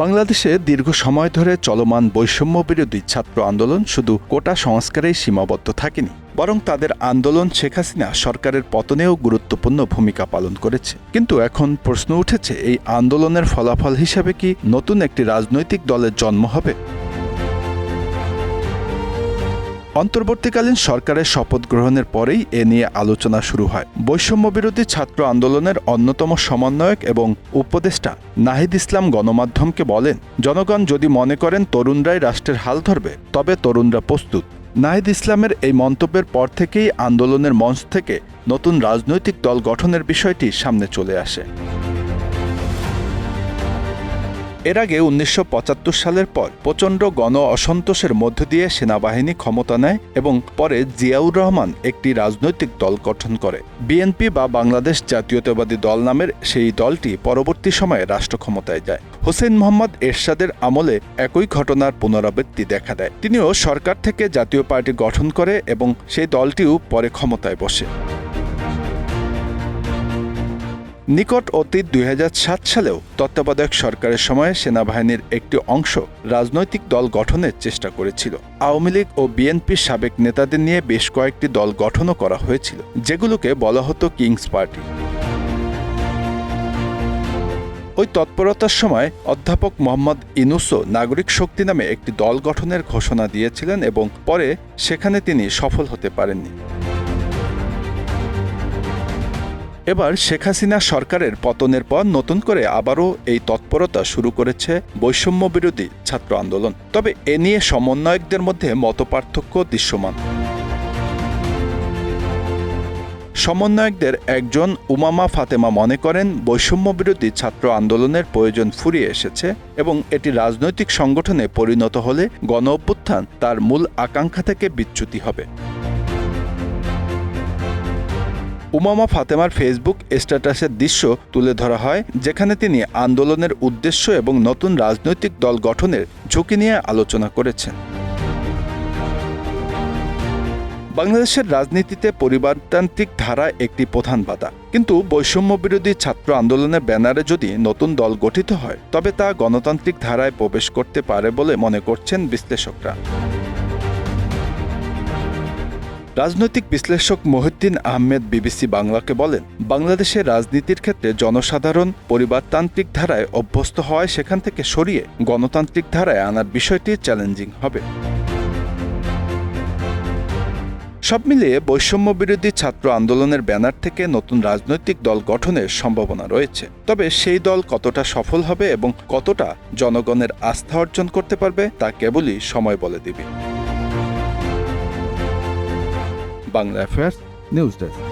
বাংলাদেশে দীর্ঘ সময় ধরে চলমান বৈষম্য বিরোধী ছাত্র আন্দোলন শুধু কোটা সংস্কারেই সীমাবদ্ধ থাকেনি, বরং তাদের আন্দোলন শেখ হাসিনা সরকারের পতনেও গুরুত্বপূর্ণ ভূমিকা পালন করেছে। কিন্তু এখন প্রশ্ন উঠেছে, এই আন্দোলনের ফলাফল হিসেবে কি নতুন একটি রাজনৈতিক দলের জন্ম হবে? অন্তর্বর্তীকালীন সরকারের শপথ গ্রহণের পরেই এ নিয়ে আলোচনা শুরু হয়। বৈষম্য বিরোধী ছাত্র আন্দোলনের অন্যতম সমন্বয়ক এবং উপদেষ্টা নাহিদ ইসলাম গণমাধ্যমকে বলেন, জনগণ যদি মনে করেন তরুণরাই রাষ্ট্রের হাল ধরবে, তবে তরুণরা প্রস্তুত। নাহিদ ইসলামের এই মন্তব্যের পর থেকেই আন্দোলনের মঞ্চ থেকে নতুন রাজনৈতিক দল গঠনের বিষয়টি সামনে চলে আসে। এর আগে ১৯৭৫ সালের পর প্রচণ্ড গণ অসন্তোষের মধ্য দিয়ে সেনাবাহিনী ক্ষমতা নেয় এবং পরে জিয়াউর রহমান একটি রাজনৈতিক দল গঠন করে। বিএনপি বা বাংলাদেশ জাতীয়তাবাদী দল নামের সেই দলটি পরবর্তী সময়ে রাষ্ট্র ক্ষমতায় যায়। হোসেন মোহাম্মদ এরশাদের আমলে একই ঘটনার পুনরাবৃত্তি দেখা দেয়। তিনিও সরকার থেকে জাতীয় পার্টি গঠন করে এবং সেই দলটিও পরে ক্ষমতায় বসে। নিকট অতীত ২০০৭ সালেও তত্ত্বাবধায়ক সরকারের সময়ে সেনাবাহিনীর একটি অংশ রাজনৈতিক দল গঠনের চেষ্টা করেছিল। আওয়ামী লীগ ও বিএনপির সাবেক নেতাদের নিয়ে বেশ কয়েকটি দল গঠনও করা হয়েছিল, যেগুলোকে বলা হতো কিংস পার্টি। ওই তৎপরতার সময় অধ্যাপক মোহাম্মদ ইউনূসও নাগরিক শক্তি নামে একটি দল গঠনের ঘোষণা দিয়েছিলেন এবং পরে সেখানে তিনি সফল হতে পারেননি। এবার শেখ হাসিনা সরকারের পতনের পর নতুন করে আবারও এই তৎপরতা শুরু করেছে বৈষম্য বিরোধী ছাত্র আন্দোলন। তবে এ নিয়ে সমন্বয়কদের মধ্যে মতপার্থক্য দৃশ্যমান। সমন্বয়কদের একজন উমামা ফাতেমা মনে করেন, বৈষম্য বিরোধী ছাত্র আন্দোলনের প্রয়োজন ফুরিয়ে এসেছে এবং এটি রাজনৈতিক সংগঠনে পরিণত হলে গণ অভ্যুত্থান তার মূল আকাঙ্ক্ষা থেকে বিচ্যুতি হবে। উমামা ফাতেমার ফেসবুক স্ট্যাটাসের দৃশ্য তুলে ধরা হয়, যেখানে তিনি আন্দোলনের উদ্দেশ্য এবং নতুন রাজনৈতিক দল গঠনের ঝুঁকি নিয়ে আলোচনা করেছেন। বাংলাদেশের রাজনীতিতে পরিবারতান্ত্রিক ধারা একটি প্রধান বাধা, কিন্তু বৈষম্য বিরোধী ছাত্র আন্দোলনের ব্যানারে যদি নতুন দল গঠিত হয়, তবে তা গণতান্ত্রিক ধারায় প্রবেশ করতে পারে বলে মনে করছেন বিশ্লেষকরা। রাজনৈতিক বিশ্লেষক মহিউদ্দিন আহমেদ বিবিসি বাংলাকে বলেন, বাংলাদেশের রাজনীতির ক্ষেত্রে জনসাধারণ পরিবারতান্ত্রিক ধারায় অভ্যস্ত হওয়ায় সেখান থেকে সরিয়ে গণতান্ত্রিক ধারায় আনার বিষয়টি চ্যালেঞ্জিং হবে। সব মিলিয়ে বৈষম্য বিরোধী ছাত্র আন্দোলনের ব্যানার থেকে নতুন রাজনৈতিক দল গঠনের সম্ভাবনা রয়েছে। তবে সেই দল কতটা সফল হবে এবং কতটা জনগণের আস্থা অর্জন করতে পারবে তা কেবলই সময় বলে দিবে। Bangla affairs news desk.